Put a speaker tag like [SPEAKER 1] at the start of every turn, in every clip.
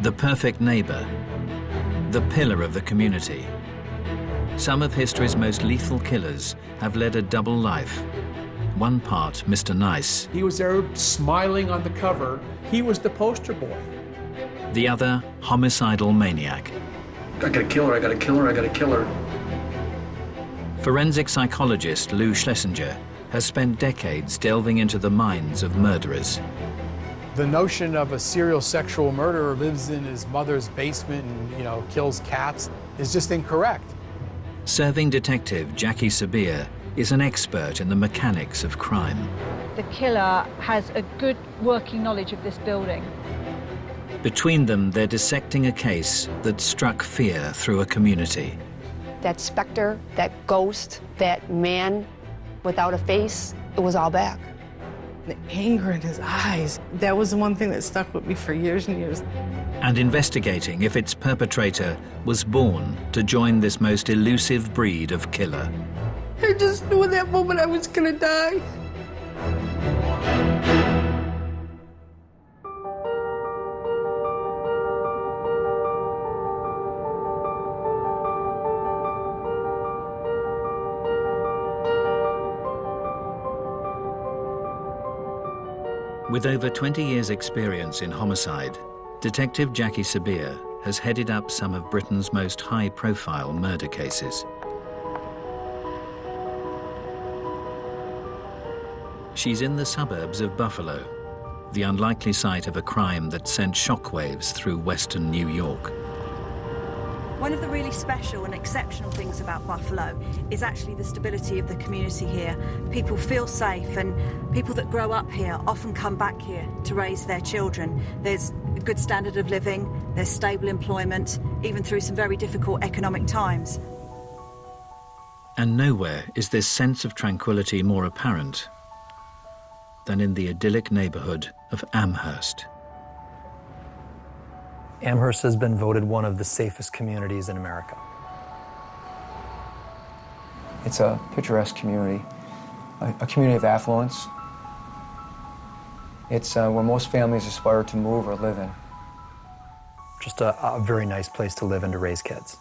[SPEAKER 1] The perfect neighbor, the pillar of the community. Some of history's most lethal killers have led a double life. One part Mr. Nice.
[SPEAKER 2] He was there smiling on the cover. He was the poster boy.
[SPEAKER 1] The other, homicidal maniac.
[SPEAKER 3] I gotta kill her, I gotta kill her, I gotta kill her.
[SPEAKER 1] Forensic psychologist Lou Schlesinger has spent decades delving into the minds of murderers.
[SPEAKER 4] The notion of a serial sexual murderer lives in his mother's basement and, kills cats is just incorrect.
[SPEAKER 1] Serving detective Jackie Sabir is an expert in the mechanics of crime.
[SPEAKER 5] The killer has a good working knowledge of this building.
[SPEAKER 1] Between them, they're dissecting a case that struck fear through a community.
[SPEAKER 6] That specter, that ghost, that man without a face, it was all back.
[SPEAKER 7] The anger in his eyes, that was the one thing that stuck with me for years and years.
[SPEAKER 1] And investigating if its perpetrator was born to join this most elusive breed of killer.
[SPEAKER 7] I just knew in that moment I was gonna die.
[SPEAKER 1] With over 20 years' experience in homicide, Detective Jackie Sabir has headed up some of Britain's most high-profile murder cases. She's in the suburbs of Buffalo, the unlikely site of a crime that sent shockwaves through western New York.
[SPEAKER 8] One of the really special and exceptional things about Buffalo is actually the stability of the community here. People feel safe, and people that grow up here often come back here to raise their children. There's a good standard of living, there's stable employment, even through some very difficult economic times.
[SPEAKER 1] And nowhere is this sense of tranquility more apparent than in the idyllic neighborhood of Amherst.
[SPEAKER 9] Amherst has been voted one of the safest communities in America.
[SPEAKER 10] It's a picturesque community, a community of affluence. It's where most families aspire to move or live in.
[SPEAKER 9] Just a very nice place to live and to raise kids.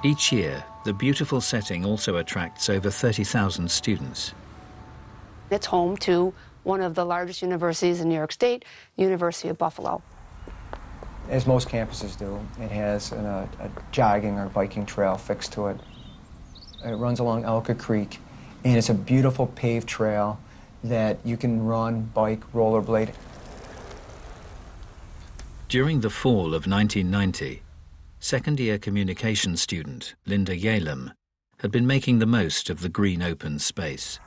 [SPEAKER 1] Each year, the beautiful setting also attracts over 30,000 students.
[SPEAKER 6] It's home to one of the largest universities in New York State, University of Buffalo.
[SPEAKER 10] As most campuses do, it has a jogging or biking trail fixed to it. It runs along Elka Creek, and it's a beautiful paved trail that you can run, bike, rollerblade.
[SPEAKER 1] During the fall of 1990, second-year communications student Linda Yalem had been making the most of the green open space.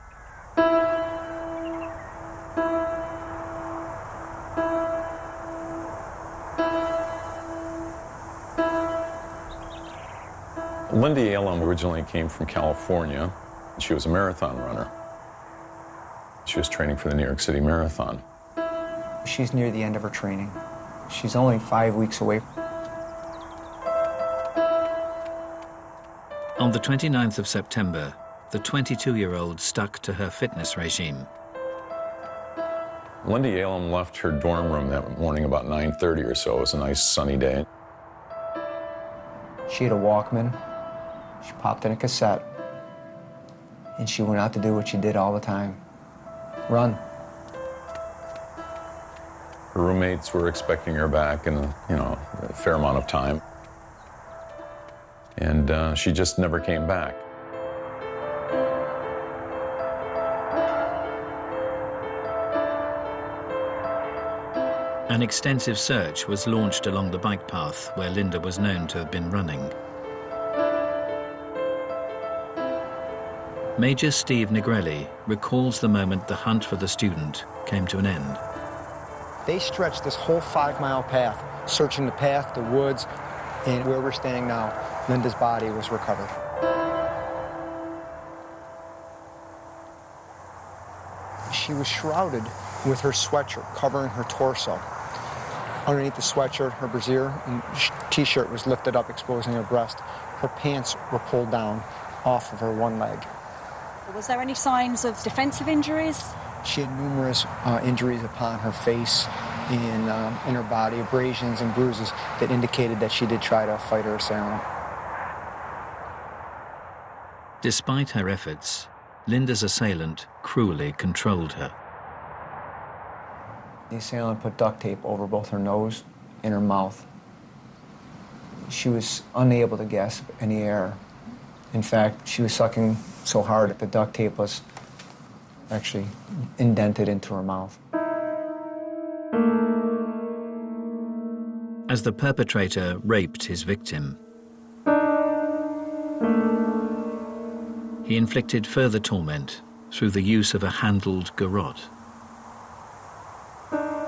[SPEAKER 11] Linda Yalem originally came from California. She was a marathon runner. She was training for the New York City Marathon.
[SPEAKER 10] She's near the end of her training. She's only 5 weeks away.
[SPEAKER 1] On the 29th of September, the 22-year-old stuck to her fitness regime.
[SPEAKER 11] Linda Yalem left her dorm room that morning about 9:30 or so. It was a nice sunny day.
[SPEAKER 10] She had a Walkman. She popped in a cassette, and she went out to do what she did all the time, run.
[SPEAKER 11] Her roommates were expecting her back in a fair amount of time, and she just never came back.
[SPEAKER 1] An extensive search was launched along the bike path where Linda was known to have been running. Major Steve Negrelli recalls the moment the hunt for the student came to an end.
[SPEAKER 12] They stretched this whole 5-mile path, searching the path, the woods, and where we're standing now, Linda's body was recovered. She was shrouded with her sweatshirt covering her torso. Underneath the sweatshirt, her brassiere and t-shirt was lifted up, exposing her breast. Her pants were pulled down off of her one leg.
[SPEAKER 8] Was there any signs of defensive injuries?
[SPEAKER 12] She had numerous injuries upon her face, in her body, abrasions and bruises that indicated that she did try to fight her assailant.
[SPEAKER 1] Despite her efforts, Linda's assailant cruelly controlled her.
[SPEAKER 10] The assailant put duct tape over both her nose and her mouth. She was unable to gasp any air. In fact, she was sucking so hard that the duct tape was actually indented into her mouth.
[SPEAKER 1] As the perpetrator raped his victim, he inflicted further torment through the use of a handled garrote.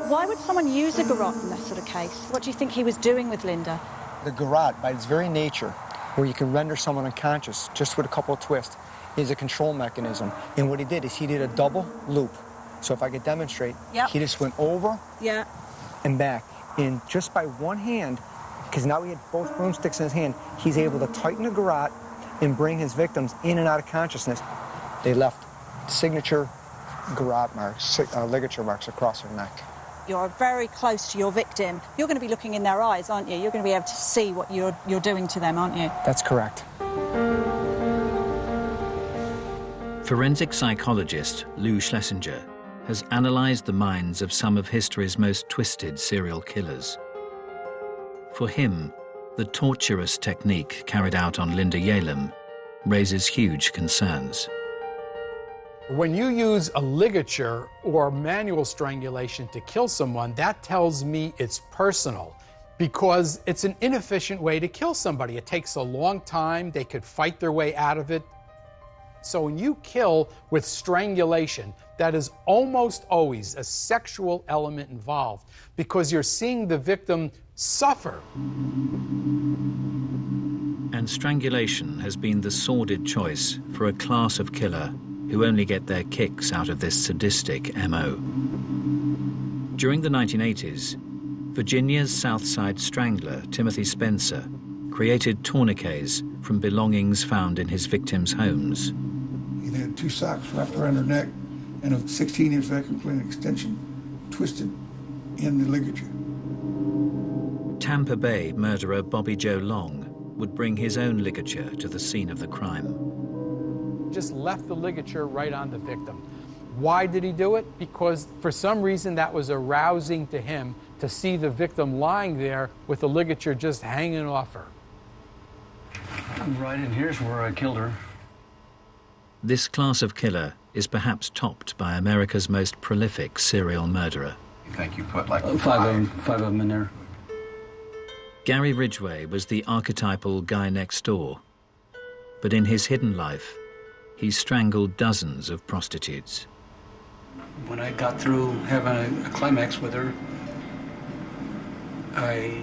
[SPEAKER 5] Why would someone use a garrote in that sort of case? What do you think he was doing with Linda?
[SPEAKER 12] The garrote, by its very nature, where you can render someone unconscious just with a couple of twists, is a control mechanism. And what he did is he did a double loop. So if I could demonstrate, he just went over and back. And just by one hand, because now he had both broomsticks in his hand, he's able to tighten the garrote and bring his victims in and out of consciousness. They left signature garrote marks, ligature marks across her neck.
[SPEAKER 5] You're very close to your victim. You're going to be looking in their eyes, aren't you? You're going to be able to see what you're doing to them, aren't you?
[SPEAKER 12] That's correct.
[SPEAKER 1] Forensic psychologist Lou Schlesinger has analysed the minds of some of history's most twisted serial killers. For him, the torturous technique carried out on Linda Yalem raises huge concerns.
[SPEAKER 4] When you use a ligature or manual strangulation to kill someone, that tells me it's personal, because it's an inefficient way to kill somebody. It takes a long time. They could fight their way out of it. So when you kill with strangulation, that is almost always a sexual element involved, because you're seeing the victim suffer.
[SPEAKER 1] And strangulation has been the sordid choice for a class of killer who only get their kicks out of this sadistic MO. During the 1980s, Virginia's South Side strangler, Timothy Spencer, created tourniquets from belongings found in his victims' homes.
[SPEAKER 13] He had 2 socks wrapped around her neck and a 16-inch vacuum cleaner extension twisted in the ligature.
[SPEAKER 1] Tampa Bay murderer Bobby Joe Long would bring his own ligature to the scene of the crime.
[SPEAKER 4] Just left the ligature right on the victim. Why did he do it? Because for some reason that was arousing to him to see the victim lying there with the ligature just hanging off her.
[SPEAKER 3] Right in here's where I killed her.
[SPEAKER 1] This class of killer is perhaps topped by America's most prolific serial murderer.
[SPEAKER 3] You think you put like five of them in there?
[SPEAKER 1] Gary Ridgway was the archetypal guy next door, but in his hidden life, he strangled dozens of prostitutes.
[SPEAKER 3] When I got through having a climax with her, I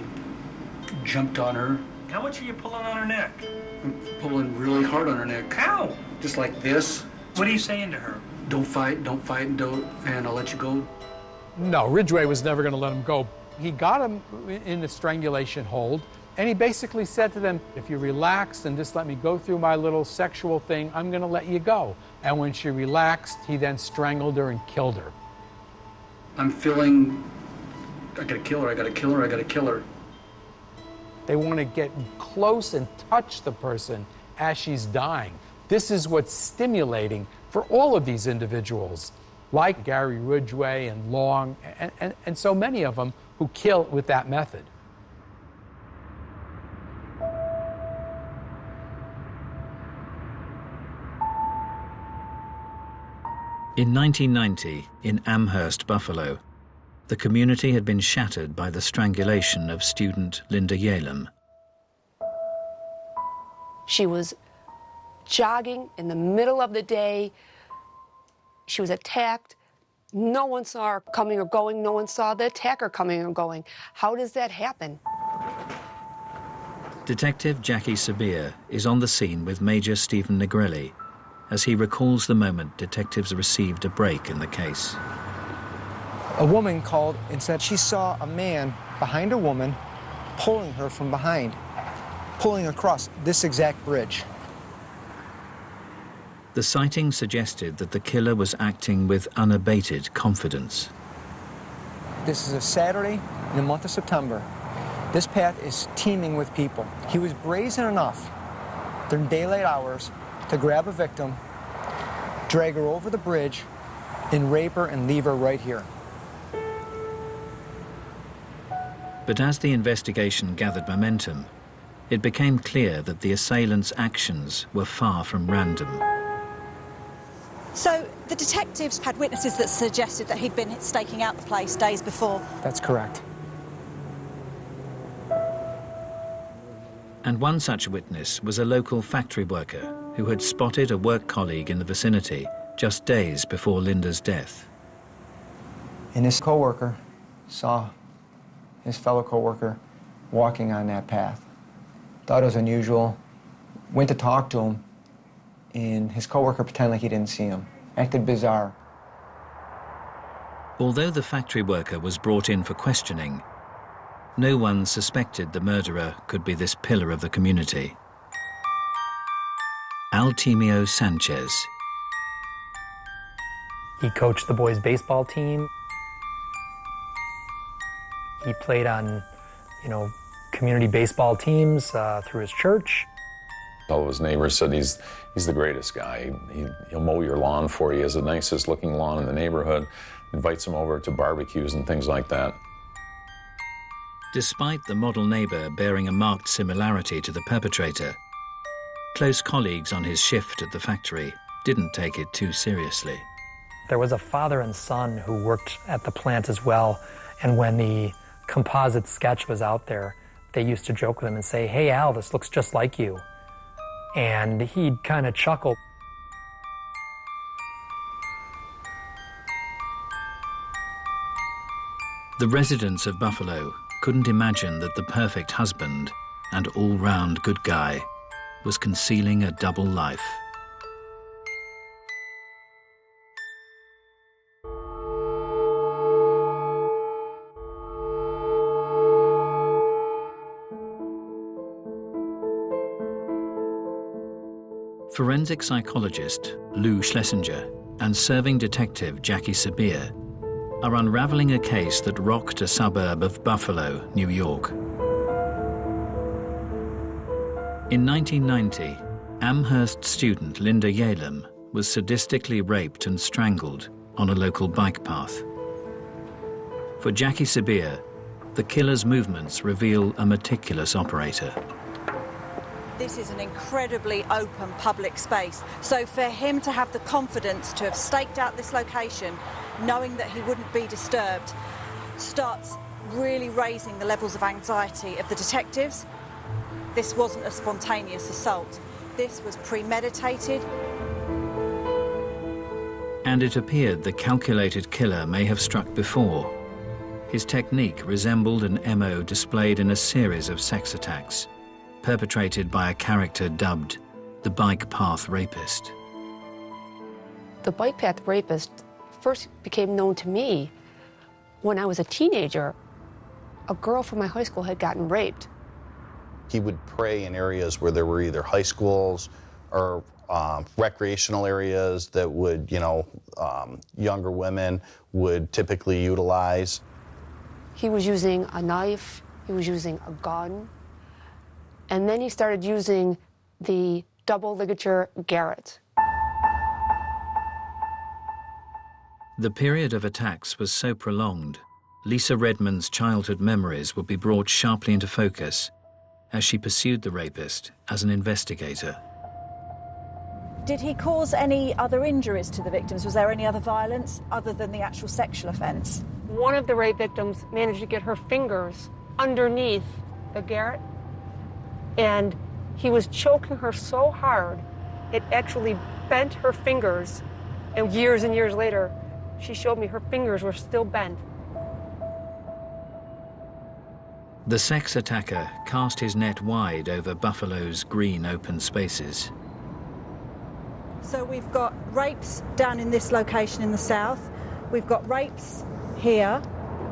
[SPEAKER 3] jumped on her.
[SPEAKER 14] How much are you pulling on her neck?
[SPEAKER 3] I'm pulling really hard on her neck.
[SPEAKER 14] How?
[SPEAKER 3] Just like this.
[SPEAKER 14] What are you saying to her?
[SPEAKER 3] Don't fight, and I'll let you go.
[SPEAKER 4] No, Ridgway was never going to let him go. He got him in the strangulation hold, and he basically said to them, if you relax and just let me go through my little sexual thing, I'm going to let you go. And when she relaxed, he then strangled her and killed her.
[SPEAKER 3] I'm feeling, I gotta kill her, I gotta kill her, I gotta kill her.
[SPEAKER 4] They want to get close and touch the person as she's dying. This is what's stimulating for all of these individuals, like Gary Ridgway and Long, and so many of them who kill with that method.
[SPEAKER 1] In 1990, in Amherst, Buffalo, the community had been shattered by the strangulation of student Linda Yalem.
[SPEAKER 6] She was jogging in the middle of the day. She was attacked. No one saw her coming or going. No one saw the attacker coming or going. How does that happen?
[SPEAKER 1] Detective Jackie Sabir is on the scene with Major Stephen Negrelli as he recalls the moment detectives received a break in the case.
[SPEAKER 12] A woman called and said she saw a man behind a woman pulling her from behind, pulling across this exact bridge.
[SPEAKER 1] The sighting suggested that the killer was acting with unabated confidence.
[SPEAKER 12] This is a Saturday in the month of September. This path is teeming with people. He was brazen enough during daylight hours to grab a victim, drag her over the bridge, and rape her and leave her right here.
[SPEAKER 1] But as the investigation gathered momentum, it became clear that the assailant's actions were far from random.
[SPEAKER 5] So the detectives had witnesses that suggested that he'd been staking out the place days before.
[SPEAKER 12] That's correct.
[SPEAKER 1] And one such witness was a local factory worker who had spotted a work colleague in the vicinity just days before Linda's death.
[SPEAKER 10] And his co-worker saw his fellow co-worker walking on that path. Thought it was unusual, went to talk to him, and his co-worker pretended like he didn't see him. Acted bizarre.
[SPEAKER 1] Although the factory worker was brought in for questioning, no one suspected the murderer could be this pillar of the community. Altemio Sanchez.
[SPEAKER 9] He coached the boys' baseball team. He played on, community baseball teams through his church.
[SPEAKER 11] All of his neighbors said he's the greatest guy. He'll mow your lawn for you. He has the nicest looking lawn in the neighborhood. Invites him over to barbecues and things like that.
[SPEAKER 1] Despite the model neighbor bearing a marked similarity to the perpetrator, close colleagues on his shift at the factory didn't take it too seriously.
[SPEAKER 9] There was a father and son who worked at the plant as well, and when the composite sketch was out there, they used to joke with him and say, "Hey Al, this looks just like you." And he'd kind of chuckle.
[SPEAKER 1] The residents of Buffalo couldn't imagine that the perfect husband and all-round good guy was concealing a double life. Forensic psychologist Lou Schlesinger and serving detective Jackie Sabir are unraveling a case that rocked a suburb of Buffalo, New York. In 1990, Amherst student Linda Yalem was sadistically raped and strangled on a local bike path. For Jackie Sabir, the killer's movements reveal a meticulous operator.
[SPEAKER 5] This is an incredibly open public space, so for him to have the confidence to have staked out this location, knowing that he wouldn't be disturbed, starts really raising the levels of anxiety of the detectives. This wasn't a spontaneous assault. This was premeditated.
[SPEAKER 1] And it appeared the calculated killer may have struck before. His technique resembled an MO displayed in a series of sex attacks, perpetrated by a character dubbed the Bike Path Rapist.
[SPEAKER 6] The Bike Path Rapist first became known to me when I was a teenager. A girl from my high school had gotten raped.
[SPEAKER 15] He would prey in areas where there were either high schools or recreational areas that would, younger women would typically utilize.
[SPEAKER 6] He was using a knife, he was using a gun, and then he started using the double ligature garrote.
[SPEAKER 1] The period of attacks was so prolonged, Lisa Redmond's childhood memories would be brought sharply into focus as she pursued the rapist as an investigator.
[SPEAKER 5] Did he cause any other injuries to the victims? Was there any other violence other than the actual sexual offence?
[SPEAKER 6] One of the rape victims managed to get her fingers underneath the garrote, and he was choking her so hard, it actually bent her fingers. And years later, she showed me her fingers were still bent.
[SPEAKER 1] The sex attacker cast his net wide over Buffalo's green open spaces.
[SPEAKER 5] So we've got rapes down in this location in the south. We've got rapes here.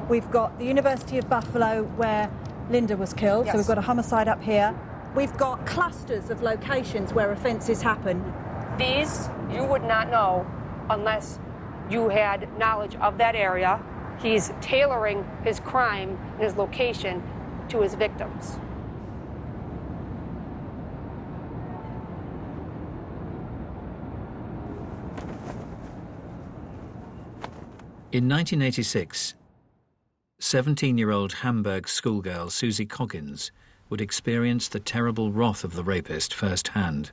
[SPEAKER 5] We've got the University of Buffalo where Linda was killed. Yes. So we've got a homicide up here. We've got clusters of locations where offences happen.
[SPEAKER 6] These you would not know unless you had knowledge of that area. He's tailoring his crime and his location to his victims.
[SPEAKER 1] In 1986, 17-year-old Hamburg schoolgirl Susie Coggins would experience the terrible wrath of the rapist firsthand.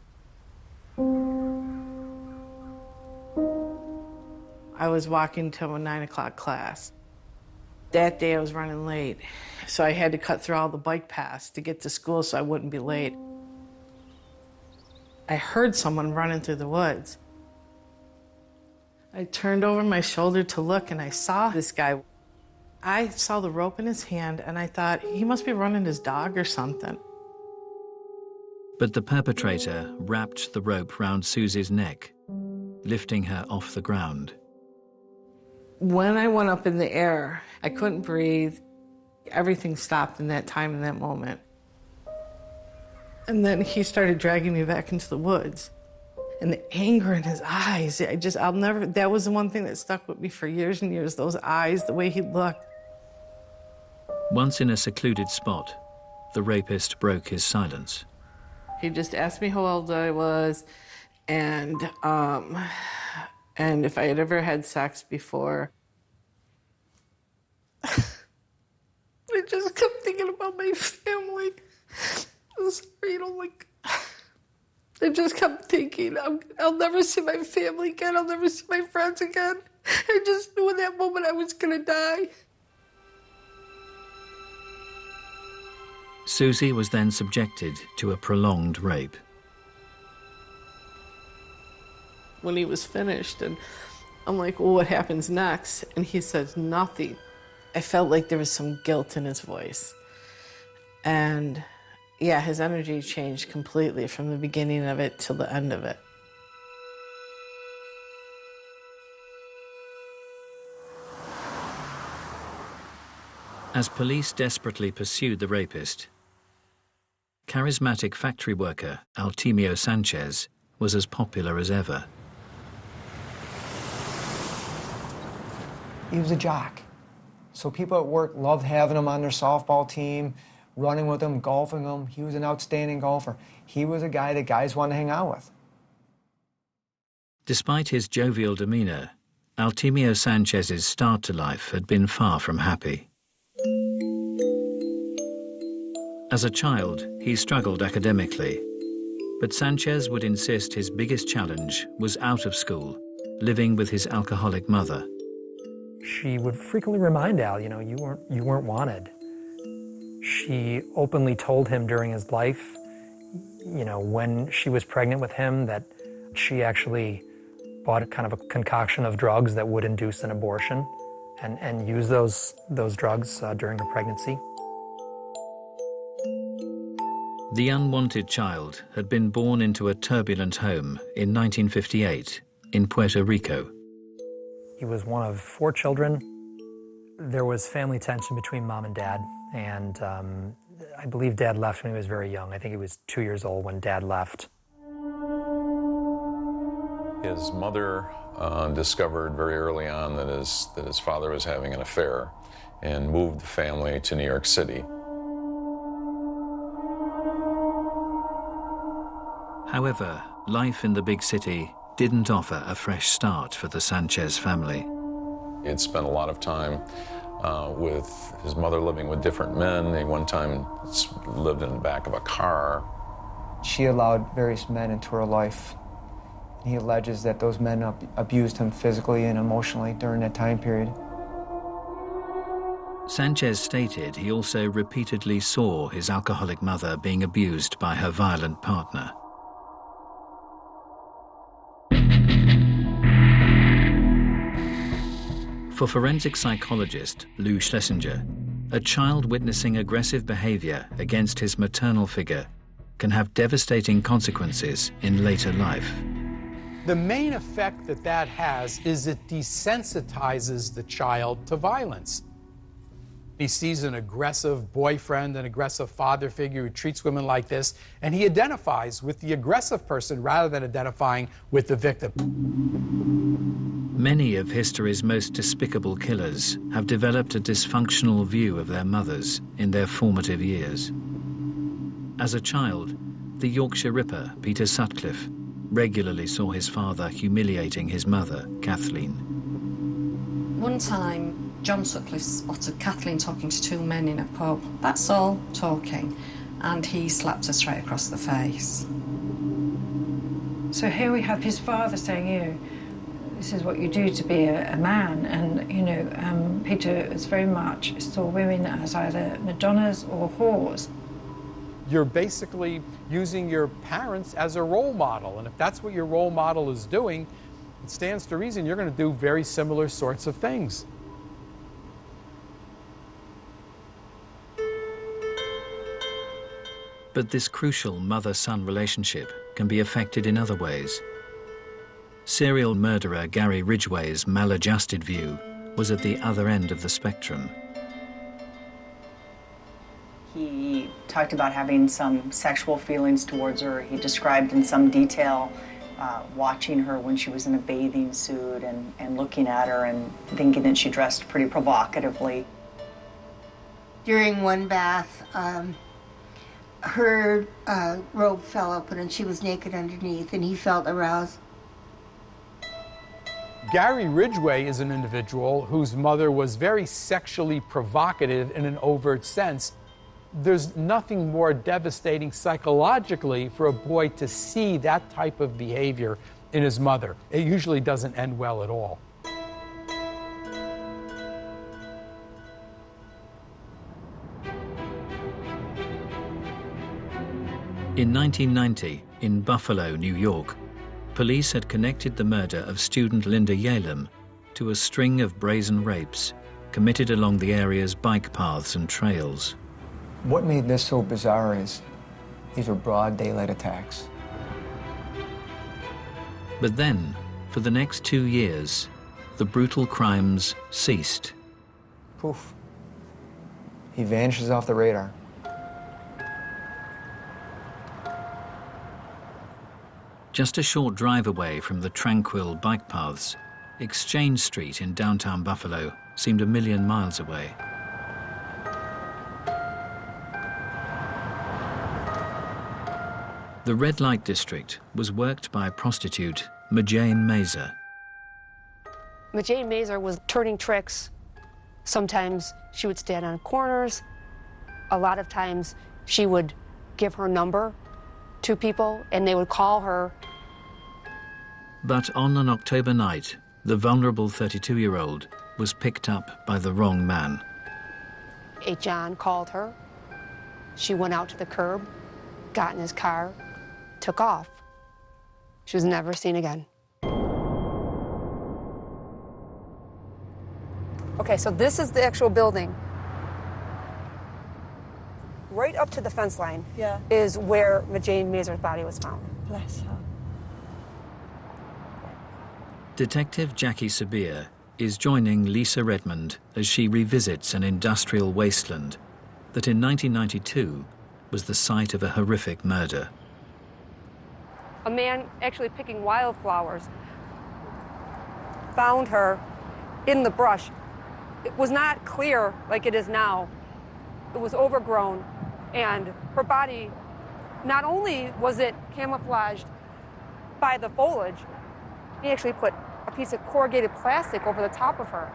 [SPEAKER 7] I was walking to a 9 o'clock class. That day I was running late, so I had to cut through all the bike paths to get to school so I wouldn't be late. I heard someone running through the woods. I turned over my shoulder to look, and I saw this guy. I saw the rope in his hand, and I thought, he must be running his dog or something.
[SPEAKER 1] But the perpetrator wrapped the rope round Susie's neck, lifting her off the ground.
[SPEAKER 7] When I went up in the air, I couldn't breathe. Everything stopped in that time, in that moment. And then he started dragging me back into the woods. And the anger in his eyes, I'll never, that was the one thing that stuck with me for years and years, those eyes, the way he looked.
[SPEAKER 1] Once in a secluded spot, the rapist broke his silence.
[SPEAKER 7] He just asked me how old I was and if I had ever had sex before. I just kept thinking about my family. I'm sorry, you know, like, I just kept thinking, I'll never see my family again, I'll never see my friends again. I just knew in that moment I was gonna die.
[SPEAKER 1] Susie was then subjected to a prolonged rape.
[SPEAKER 7] When he was finished, and I'm like, well, what happens next? And he says, nothing. I felt like there was some guilt in his voice. And yeah, his energy changed completely from the beginning of it till the end of it.
[SPEAKER 1] As police desperately pursued the rapist, charismatic factory worker Altemio Sanchez was as popular as ever.
[SPEAKER 10] He was a jock. So people at work loved having him on their softball team, running with him, golfing him. He was an outstanding golfer. He was a guy that guys wanted to hang out with.
[SPEAKER 1] Despite his jovial demeanor, Altemio Sanchez's start to life had been far from happy. As a child, he struggled academically, but Sanchez would insist his biggest challenge was out of school, living with his alcoholic mother.
[SPEAKER 9] She would frequently remind Al, you know, you weren't wanted. She openly told him during his life, you know, when she was pregnant with him, that she actually bought a kind of a concoction of drugs that would induce an abortion and use those drugs during her pregnancy.
[SPEAKER 1] The unwanted child had been born into a turbulent home in 1958 in Puerto Rico.
[SPEAKER 9] He was one of 4 children. There was family tension between mom and dad, and I believe dad left when he was very young. I think he was 2 years old when dad left.
[SPEAKER 11] His mother discovered very early on that his father was having an affair and moved the family to New York City.
[SPEAKER 1] However, life in the big city didn't offer a fresh start for the Sanchez family.
[SPEAKER 11] He had spent a lot of time with his mother living with different men. He one time lived in the back of a car.
[SPEAKER 10] She allowed various men into her life. He alleges that those men abused him physically and emotionally during that time period.
[SPEAKER 1] Sanchez stated he also repeatedly saw his alcoholic mother being abused by her violent partner. For forensic psychologist Lou Schlesinger, a child witnessing aggressive behavior against his maternal figure can have devastating consequences in later life.
[SPEAKER 4] The main effect that has is it desensitizes the child to violence. He sees an aggressive boyfriend, an aggressive father figure who treats women like this, and he identifies with the aggressive person rather than identifying with the victim.
[SPEAKER 1] Many of history's most despicable killers have developed a dysfunctional view of their mothers in their formative years. As a child, the Yorkshire Ripper, Peter Sutcliffe, regularly saw his father humiliating his mother, Kathleen.
[SPEAKER 16] One time, John Sutcliffe spotted Kathleen talking to two men in a pub. That's all, talking, and he slapped her straight across the face.
[SPEAKER 17] So here we have his father saying, you know, this is what you do to be a man, and, you know, Peter is very much saw women as either Madonnas or whores.
[SPEAKER 4] You're basically using your parents as a role model, and if that's what your role model is doing, it stands to reason you're going to do very similar sorts of things.
[SPEAKER 1] But this crucial mother-son relationship can be affected in other ways. Serial murderer Gary Ridgway's maladjusted view was at the other end of the spectrum.
[SPEAKER 18] He talked about having some sexual feelings towards her. He described in some detail watching her when she was in a bathing suit and looking at her and thinking that she dressed pretty provocatively.
[SPEAKER 19] During one bath, her robe fell open and she was naked underneath, and he felt aroused.
[SPEAKER 4] Gary Ridgway is an individual whose mother was very sexually provocative in an overt sense. There's nothing more devastating psychologically for a boy to see that type of behavior in his mother. It usually doesn't end well at all.
[SPEAKER 1] In 1990, in Buffalo, New York, police had connected the murder of student Linda Yalem to a string of brazen rapes committed along the area's bike paths and trails.
[SPEAKER 10] What made this so bizarre is these were broad daylight attacks.
[SPEAKER 1] But then, for the next 2 years, the brutal crimes ceased.
[SPEAKER 10] Poof. He vanishes off the radar.
[SPEAKER 1] Just a short drive away from the tranquil bike paths, Exchange Street in downtown Buffalo seemed a million miles away. The red light district was worked by prostitute Majane Mazer.
[SPEAKER 6] Majane Mazer was turning tricks. Sometimes she would stand on corners. A lot of times she would give her number to people and they would call her.
[SPEAKER 1] But on an October night, the vulnerable 32-year-old was picked up by the wrong man.
[SPEAKER 6] A John called her. She went out to the curb, got in his car, took off. She was never seen again. Okay, so this is the actual building. Right up to the fence line is where Majane Mazer's body was found.
[SPEAKER 5] Bless her.
[SPEAKER 1] Detective Jackie Sabir is joining Lisa Redmond as she revisits an industrial wasteland that in 1992 was the site of a horrific murder.
[SPEAKER 6] A man actually picking wildflowers found her in the brush. It was not clear like it is now. It was overgrown, and her body, not only was it camouflaged by the foliage, he actually put a piece of corrugated plastic over the top of her.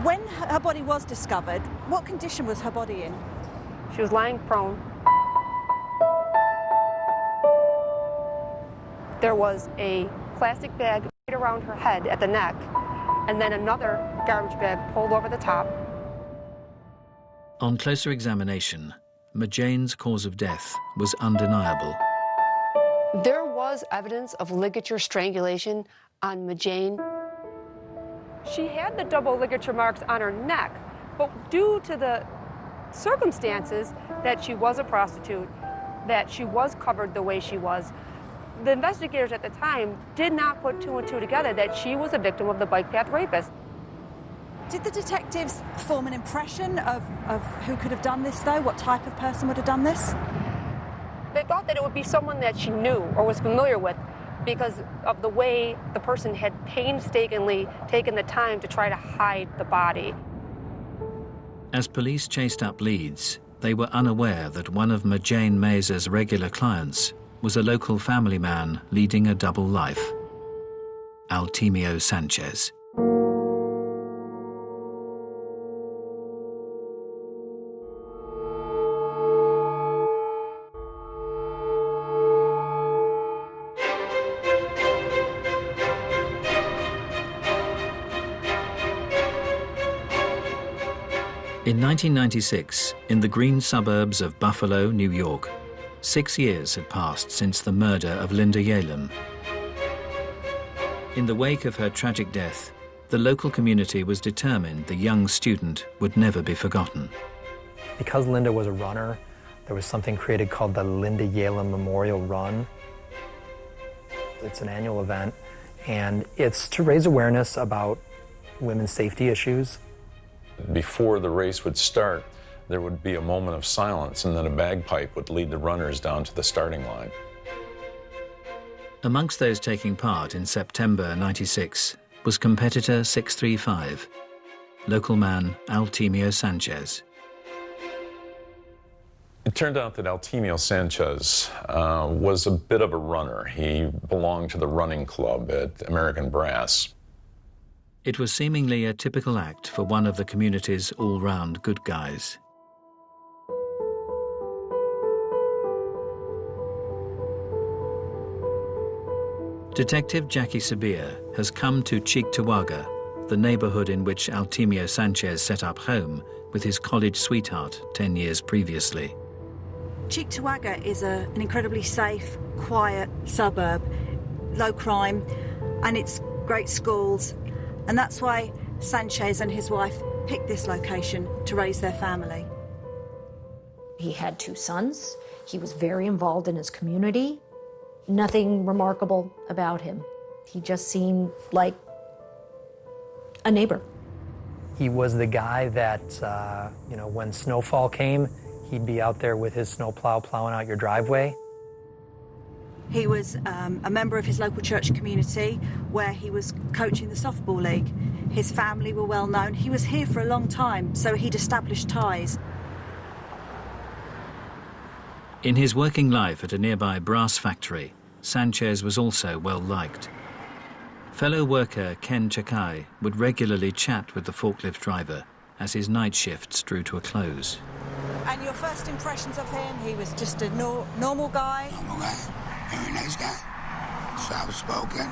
[SPEAKER 5] When her body was discovered, what condition was her body in?
[SPEAKER 6] She was lying prone. There was a plastic bag right around her head at the neck, and then another garbage bag pulled over the top.
[SPEAKER 1] On closer examination, Majane's cause of death was undeniable.
[SPEAKER 6] There was evidence of ligature strangulation on Majane. She had the double ligature marks on her neck, but due to the circumstances that she was a prostitute, that she was covered the way she was, the investigators at the time did not put two and two together that she was a victim of the bike path rapist.
[SPEAKER 5] Did the detectives form an impression of who could have done this, though? What type of person would have done this?
[SPEAKER 6] They thought that it would be someone that she knew or was familiar with because of the way the person had painstakingly taken the time to try to hide the body.
[SPEAKER 1] As police chased up leads, they were unaware that one of Majane Mazer's regular clients was a local family man leading a double life, Altemio Sanchez. In 1996, in the green suburbs of Buffalo, New York, 6 years had passed since the murder of Linda Yalem. In the wake of her tragic death, the local community was determined the young student would never be forgotten.
[SPEAKER 9] Because Linda was a runner, there was something created called the Linda Yalem Memorial Run. It's an annual event, and it's to raise awareness about women's safety issues.
[SPEAKER 11] Before the race would start, there would be a moment of silence, and then a bagpipe would lead the runners down to the starting line.
[SPEAKER 1] Amongst those taking part in September '96 was competitor 635, local man Altemio Sanchez.
[SPEAKER 11] It turned out that Altemio Sanchez was a bit of a runner. He belonged to the running club at American Brass.
[SPEAKER 1] It was seemingly a typical act for one of the community's all-round good guys. Detective Jackie Sabir has come to Cheektowaga, the neighborhood in which Altemio Sanchez set up home with his college sweetheart 10 years previously.
[SPEAKER 8] Cheektowaga is an incredibly safe, quiet suburb, low crime, and it's great schools. And that's why Sanchez and his wife picked this location to raise their family.
[SPEAKER 20] He had 2 sons. He was very involved in his community. Nothing remarkable about him. He just seemed like a neighbor.
[SPEAKER 9] He was the guy that, when snowfall came, he'd be out there with his snowplow plowing out your driveway.
[SPEAKER 8] He was a member of his local church community where he was coaching the softball league. His family were well known. He was here for a long time, so he'd established ties.
[SPEAKER 1] In his working life at a nearby brass factory, Sanchez was also well liked. Fellow worker Ken Chakai would regularly chat with the forklift driver as his night shifts drew to a close.
[SPEAKER 8] And your first impressions of him? He was just a normal guy?
[SPEAKER 21] Normal guy. Very nice guy. Soft-spoken.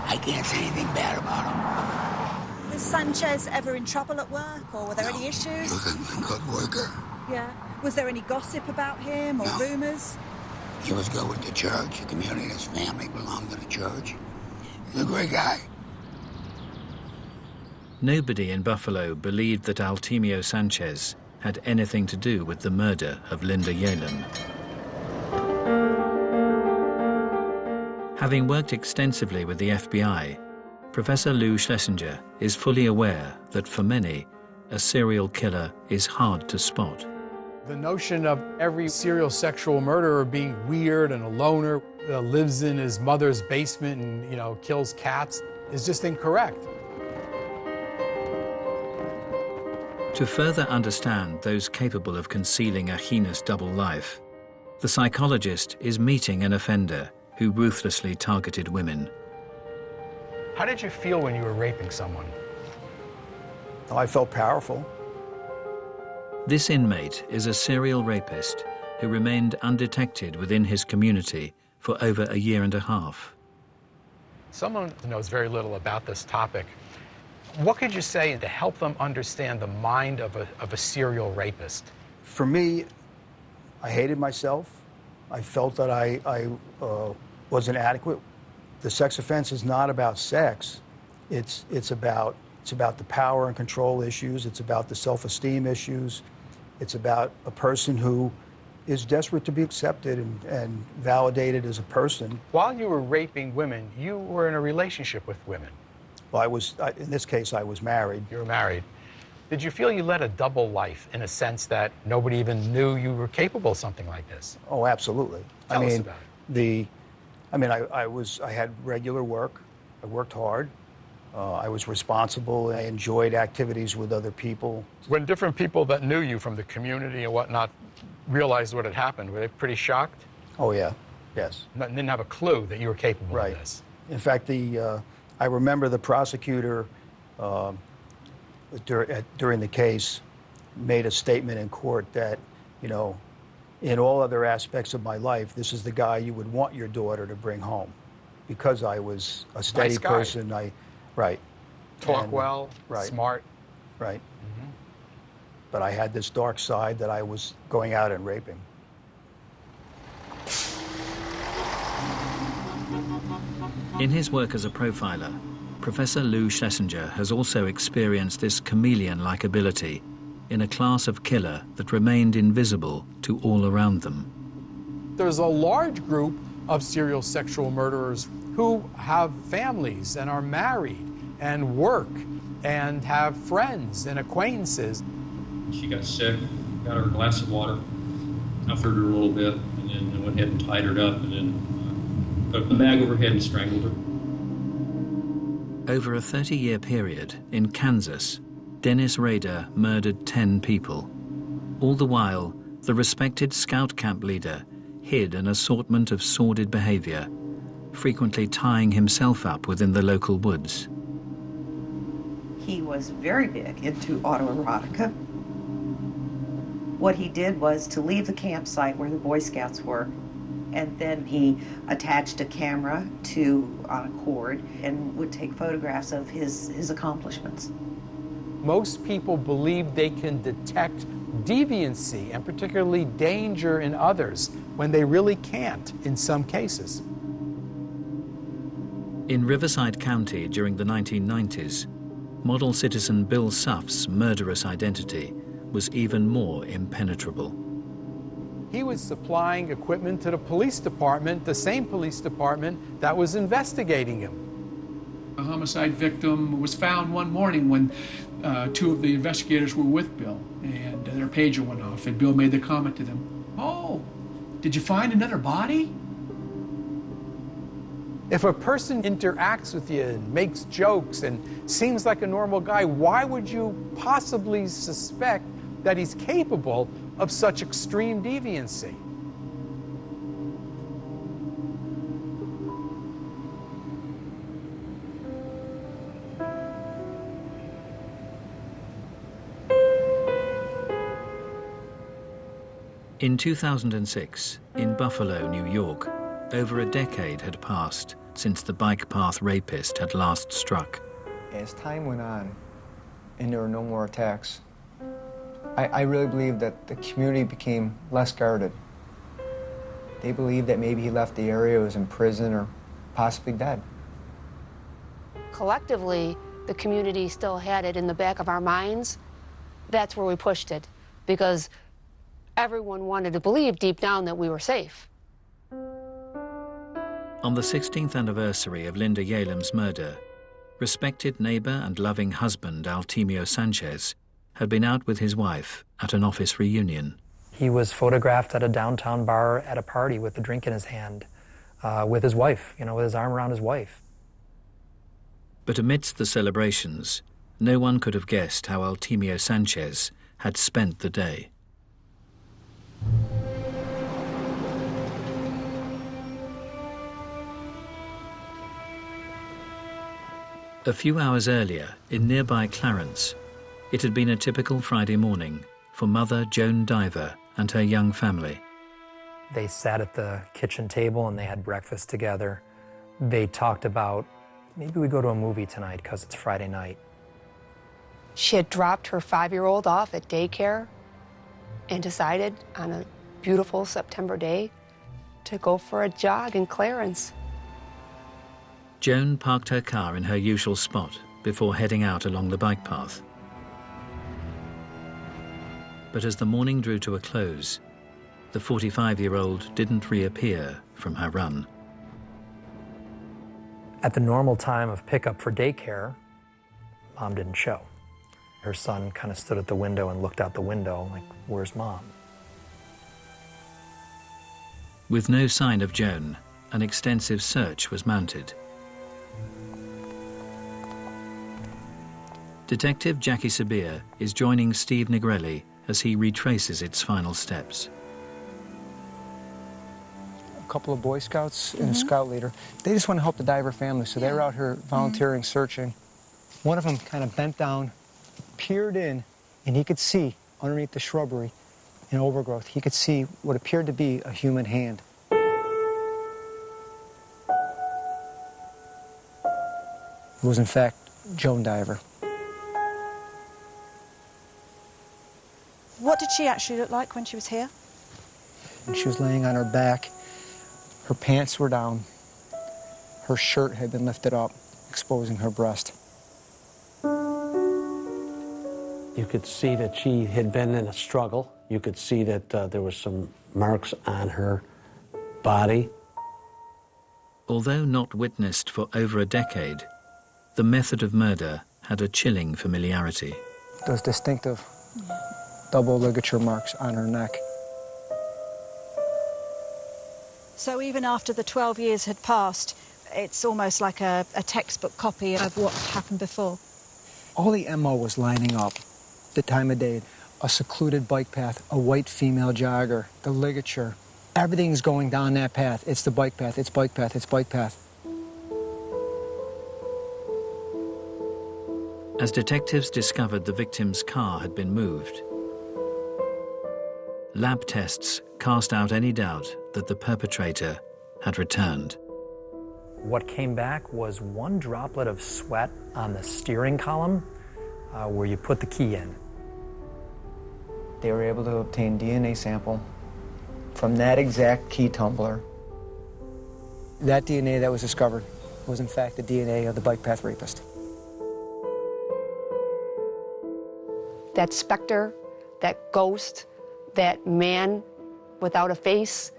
[SPEAKER 21] I can't say anything bad about him.
[SPEAKER 8] Was Sanchez ever in trouble at work, or were there any issues?
[SPEAKER 21] He was a good worker.
[SPEAKER 8] Yeah. Was there any gossip about him, or rumours?
[SPEAKER 21] He was good with the church. The community, his family belonged to the church. He's a great guy.
[SPEAKER 1] Nobody in Buffalo believed that Altemio Sanchez had anything to do with the murder of Linda Yalem. Having worked extensively with the FBI, Professor Lou Schlesinger is fully aware that for many, a serial killer is hard to spot.
[SPEAKER 4] The notion of every serial sexual murderer being weird and a loner, lives in his mother's basement and, kills cats is just incorrect.
[SPEAKER 1] To further understand those capable of concealing a heinous double life, the psychologist is meeting an offender who ruthlessly targeted women.
[SPEAKER 4] How did you feel when you were raping someone?
[SPEAKER 22] Oh, I felt powerful.
[SPEAKER 1] This inmate is a serial rapist who remained undetected within his community for over a year and a half.
[SPEAKER 4] Someone knows very little about this topic. What could you say to help them understand the mind of a serial rapist?
[SPEAKER 22] For me, I hated myself. I felt that I wasn't adequate. The sex offense is not about sex. It's about the power and control issues. It's about the self-esteem issues. It's about a person who is desperate to be accepted and validated as a person.
[SPEAKER 4] While you were raping women, you were in a relationship with women.
[SPEAKER 22] Well, in this case, I was married.
[SPEAKER 4] You were married. Did you feel you led a double life in a sense that nobody even knew you were capable of something like this?
[SPEAKER 22] Oh, absolutely.
[SPEAKER 4] Tell us about it.
[SPEAKER 22] I had regular work. I worked hard. I was responsible. I enjoyed activities with other people.
[SPEAKER 4] When different people that knew you from the community and whatnot realized what had happened, were they pretty shocked?
[SPEAKER 22] Oh, yeah. Yes.
[SPEAKER 4] Didn't have a clue that you were capable of this.
[SPEAKER 22] In fact, I remember the prosecutor during the case made a statement in court that, you know, in all other aspects of my life, this is the guy you would want your daughter to bring home, because I was a steady
[SPEAKER 4] Nice guy.
[SPEAKER 22] person. Right.
[SPEAKER 4] Talk well, smart.
[SPEAKER 22] Right. But I had this dark side that I was going out and raping.
[SPEAKER 1] In his work as a profiler, Professor Lou Schlesinger has also experienced this chameleon-like ability in a class of killer that remained invisible to all around them.
[SPEAKER 4] There's a large group of serial sexual murderers who have families and are married and work and have friends and acquaintances.
[SPEAKER 2] She got sick, got her a glass of water, comforted her a little bit, and then I went ahead and tied her up, and then put the bag over her head and strangled her.
[SPEAKER 1] Over a 30-year period in Kansas, Dennis Rader murdered 10 people. All the while, the respected scout camp leader hid an assortment of sordid behavior, frequently tying himself up within the local woods.
[SPEAKER 13] He was very big into autoerotica. What he did was to leave the campsite where the Boy Scouts were, and then he attached a camera on a cord and would take photographs of his accomplishments.
[SPEAKER 4] Most people believe they can detect deviancy and particularly danger in others when they really can't in some cases.
[SPEAKER 1] In Riverside County during the 1990s, model citizen Bill Suff's murderous identity was even more impenetrable.
[SPEAKER 4] He was supplying equipment to the police department, the same police department that was investigating him.
[SPEAKER 23] A homicide victim was found one morning when two of the investigators were with Bill, and their pager went off, and Bill made the comment to them, "Oh, did you find another body?"
[SPEAKER 4] If a person interacts with you and makes jokes and seems like a normal guy, why would you possibly suspect that he's capable of such extreme deviancy?
[SPEAKER 1] In 2006, in Buffalo, New York, over a decade had passed since the bike path rapist had last struck.
[SPEAKER 10] As time went on and there were no more attacks, I really believe that the community became less guarded. They believed that maybe he left the area, was in prison, or possibly dead.
[SPEAKER 6] Collectively, the community still had it in the back of our minds. That's where we pushed it, because everyone wanted to believe deep down that we were safe.
[SPEAKER 1] On the 16th anniversary of Linda Yalem's murder, respected neighbor and loving husband Altemio Sanchez had been out with his wife at an office reunion.
[SPEAKER 9] He was photographed at a downtown bar at a party with a drink in his hand, with his wife, with his arm around his wife.
[SPEAKER 1] But amidst the celebrations, no one could have guessed how Altemio Sanchez had spent the day. A few hours earlier, in nearby Clarence, it had been a typical Friday morning for mother Joan Diver and her young family.
[SPEAKER 9] They sat at the kitchen table and they had breakfast together. They talked about, maybe we go to a movie tonight because it's Friday night.
[SPEAKER 6] She had dropped her 5-year-old off at daycare and decided on a beautiful September day to go for a jog in Clarence.
[SPEAKER 1] Joan parked her car in her usual spot before heading out along the bike path. But as the morning drew to a close, the 45-year-old didn't reappear from her run.
[SPEAKER 9] At the normal time of pickup for daycare, Mom didn't show. Her son kind of stood at the window and looked out the window like, where's Mom?
[SPEAKER 1] With no sign of Joan, an extensive search was mounted. Detective Jackie Sabir is joining Steve Negrelli as he retraces its final steps.
[SPEAKER 10] A couple of Boy Scouts and a scout leader. They just want to help the diver family, so they were out here volunteering, searching. One of them kind of bent down, peered in, and he could see underneath the shrubbery and overgrowth, he could see what appeared to be a human hand. It was in fact Joan Diver.
[SPEAKER 5] What did she actually look like when she was here?
[SPEAKER 10] And she was laying on her back. Her pants were down. Her shirt had been lifted up, exposing her breast.
[SPEAKER 3] You could see that she had been in a struggle. You could see that there were some marks on her body.
[SPEAKER 1] Although not witnessed for over a decade, the method of murder had a chilling familiarity.
[SPEAKER 10] Those distinctive double ligature marks on her neck.
[SPEAKER 5] So even after the 12 years had passed, it's almost like a textbook copy of what happened before.
[SPEAKER 10] All the MO was lining up. The time of day, a secluded bike path, a white female jogger, the ligature. Everything's going down that path. It's the bike path, it's bike path, it's bike path.
[SPEAKER 1] As detectives discovered the victim's car had been moved, lab tests cast out any doubt that the perpetrator had returned.
[SPEAKER 9] What came back was one droplet of sweat on the steering column where you put the key in.
[SPEAKER 10] They were able to obtain DNA sample from that exact key tumbler. That DNA that was discovered was in fact the DNA of the bike path rapist.
[SPEAKER 6] That specter, that ghost, that man without a face,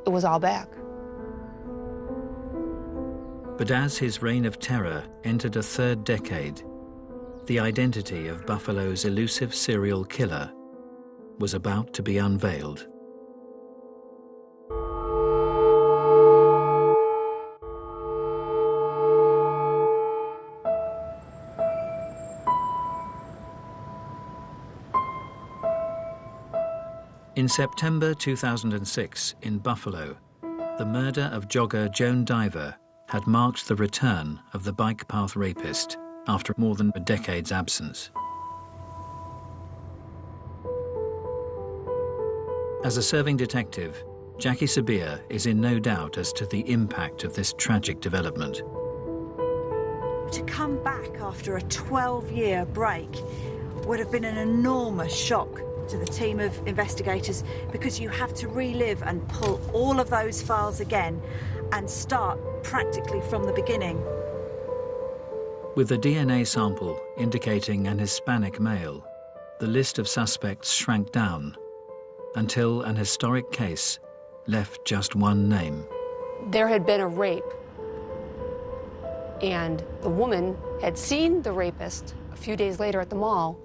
[SPEAKER 6] it was all back.
[SPEAKER 1] But as his reign of terror entered a third decade, the identity of Buffalo's elusive serial killer was about to be unveiled. In September 2006 in Buffalo, the murder of jogger Joan Diver had marked the return of the bike path rapist after more than a decade's absence. As a serving detective, Jackie Sabir is in no doubt as to the impact of this tragic development.
[SPEAKER 5] To come back after a 12-year break would have been an enormous shock to the team of investigators, because you have to relive and pull all of those files again and start practically from the beginning.
[SPEAKER 1] With the DNA sample indicating an Hispanic male, the list of suspects shrank down until an historic case left just one name.
[SPEAKER 6] There had been a rape, and the woman had seen the rapist a few days later at the mall,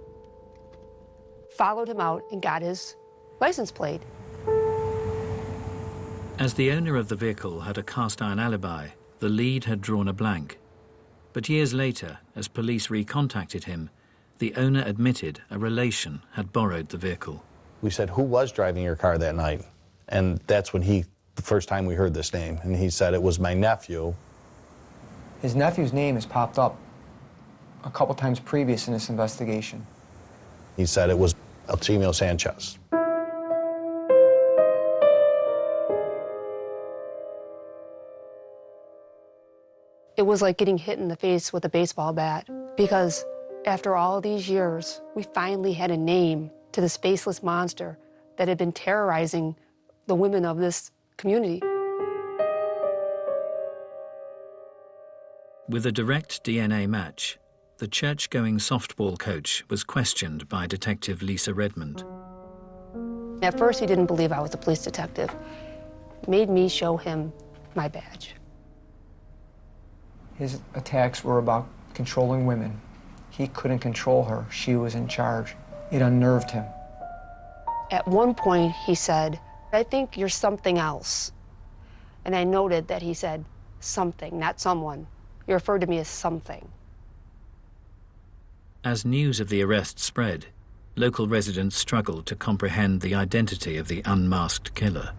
[SPEAKER 6] followed him out and got his license plate.
[SPEAKER 1] As the owner of the vehicle had a cast-iron alibi, the lead had drawn a blank. But years later, as police recontacted him, the owner admitted a relation had borrowed the vehicle.
[SPEAKER 15] We said, who was driving your car that night? And that's when the first time we heard this name, and he said it was my nephew.
[SPEAKER 10] His nephew's name has popped up a couple times previous in this investigation.
[SPEAKER 15] He said it was Alcimio Sanchez.
[SPEAKER 6] It was like getting hit in the face with a baseball bat, because after all of these years, we finally had a name to the spaceless monster that had been terrorizing the women of this community.
[SPEAKER 1] With a direct DNA match, the church-going softball coach was questioned by Detective Lisa Redmond.
[SPEAKER 6] At first, he didn't believe I was a police detective. It made me show him my badge.
[SPEAKER 10] His attacks were about controlling women He couldn't control her. She was in charge. It unnerved him.
[SPEAKER 6] At one point, he said, "I think you're something else." And I noted that he said something, not someone. He referred to me as something.
[SPEAKER 1] As news of the arrest spread, local residents struggled to comprehend the identity of the unmasked killer.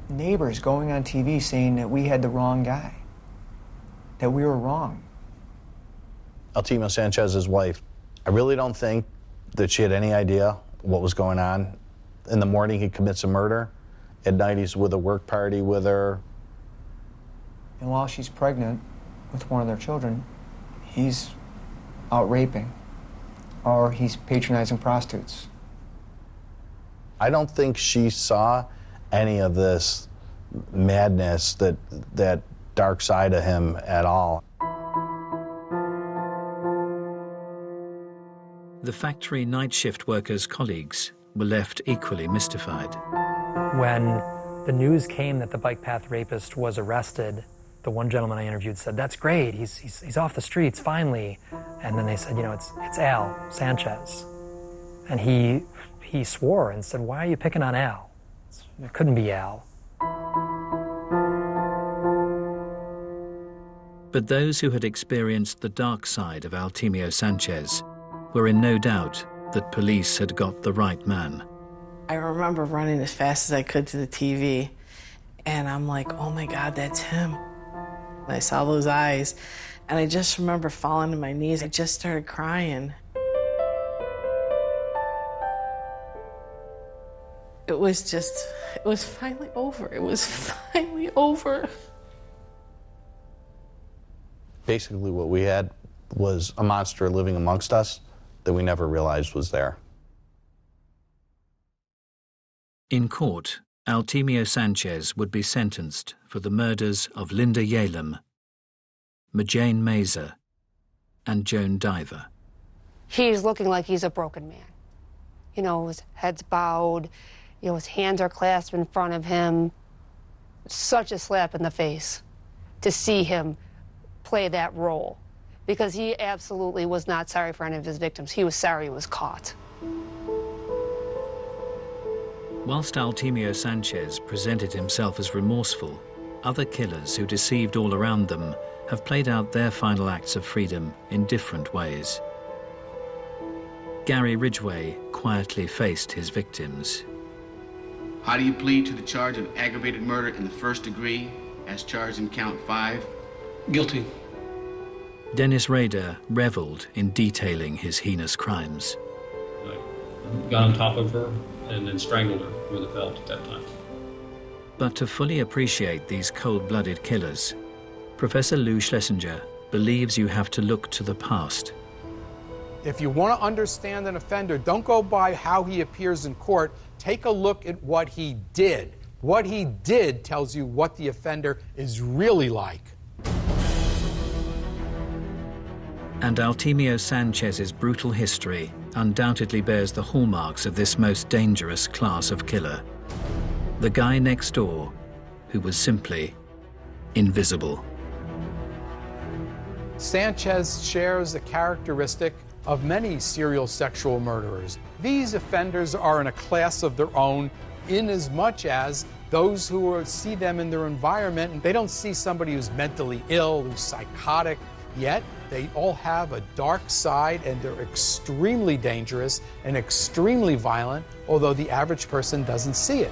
[SPEAKER 10] Neighbors going on TV saying that we had the wrong guy, that we were wrong.
[SPEAKER 15] Altimio Sanchez's wife, I really don't think that she had any idea what was going on. In the morning, he commits a murder. At night, he's with a work party with her.
[SPEAKER 10] And while she's pregnant with one of their children, he's out raping, or he's patronizing prostitutes.
[SPEAKER 15] I don't think she saw any of this madness, that dark side of him at all.
[SPEAKER 1] The factory night shift workers' colleagues were left equally mystified.
[SPEAKER 9] When the news came that the bike path rapist was arrested, the one gentleman I interviewed said, "That's great, he's off the streets, finally." And then they said, "You know, it's Al Sanchez." And he swore and said, "Why are you picking on Al? It couldn't be Al."
[SPEAKER 1] But those who had experienced the dark side of Altimio Sanchez were in no doubt that police had got the right man.
[SPEAKER 7] I remember running as fast as I could to the TV, and I'm like, oh my God, that's him. And I saw those eyes, and I just remember falling to my knees. I just started crying. It was finally over. It was finally over.
[SPEAKER 15] Basically, what we had was a monster living amongst us that we never realized was there.
[SPEAKER 1] In court, Altimio Sanchez would be sentenced for the murders of Linda Yalem, Majane Mazer, and Joan Diver.
[SPEAKER 6] He's looking like he's a broken man. You know, his head's bowed, you know, his hands are clasped in front of him. Such a slap in the face to see him play that role, because he absolutely was not sorry for any of his victims. He was sorry he was caught.
[SPEAKER 1] Whilst Altimio Sanchez presented himself as remorseful, other killers who deceived all around them have played out their final acts of freedom in different ways. Gary Ridgway quietly faced his victims.
[SPEAKER 12] How do you plead to the charge of aggravated murder in the first degree, as charged in count 5?
[SPEAKER 23] Guilty.
[SPEAKER 1] Dennis Rader reveled in detailing his heinous crimes.
[SPEAKER 2] I got on top of her and then strangled her with a belt at that time.
[SPEAKER 1] But to fully appreciate these cold-blooded killers, Professor Lou Schlesinger believes you have to look to the past.
[SPEAKER 4] If you want to understand an offender, don't go by how he appears in court. Take a look at what he did. What he did tells you what the offender is really like.
[SPEAKER 1] And Altimio Sanchez's brutal history undoubtedly bears the hallmarks of this most dangerous class of killer. The guy next door who was simply invisible.
[SPEAKER 4] Sanchez shares a characteristic of many serial sexual murderers. These offenders are in a class of their own, in as much as those who see them in their environment, and they don't see somebody who's mentally ill, who's psychotic, yet they all have a dark side, and they're extremely dangerous and extremely violent, although the average person doesn't see it.